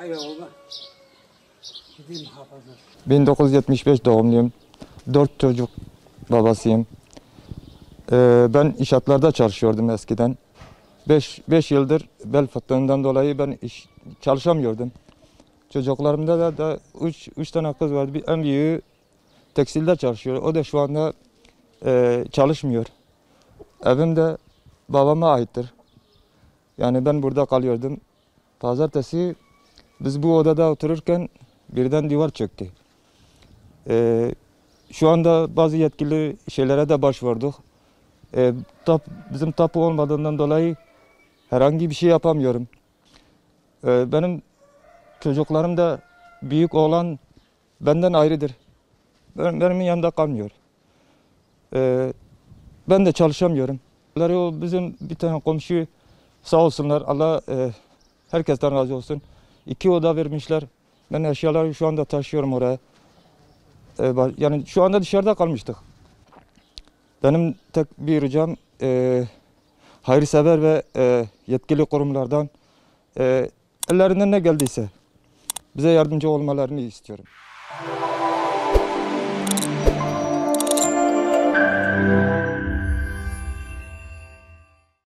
Eyvallah. Gideyim hafızım. 1975 doğumluyum. 4 çocuk babasıyım. Ben inşaatlarda çalışıyordum eskiden. 5 yıldır bel fıtığından dolayı ben çalışamıyordum. Çocuklarımda da 3 tane kız vardı. En büyüğü tekstilde çalışıyor. O da şu anda çalışmıyor. Evim de babama aittir. Yani ben burada kalıyordum. Pazartesi biz bu odada otururken birden duvar çöktü. Şu anda bazı yetkili şeylere de başvurduk. Bizim tapu olmadığından dolayı herhangi bir şey yapamıyorum. Benim çocuklarım da büyük oğlan benden ayrıdır. Benim yanımda kalmıyor. Ben de çalışamıyorum. O bizim bir tane komşu sağ olsunlar. Allah herkesten razı olsun. 2 oda vermişler. Ben eşyaları şu anda taşıyorum oraya. Yani şu anda dışarıda kalmıştık. Benim tek bir ricam hayırsever ve yetkili kurumlardan ellerinden ne geldiyse bize yardımcı olmalarını istiyorum.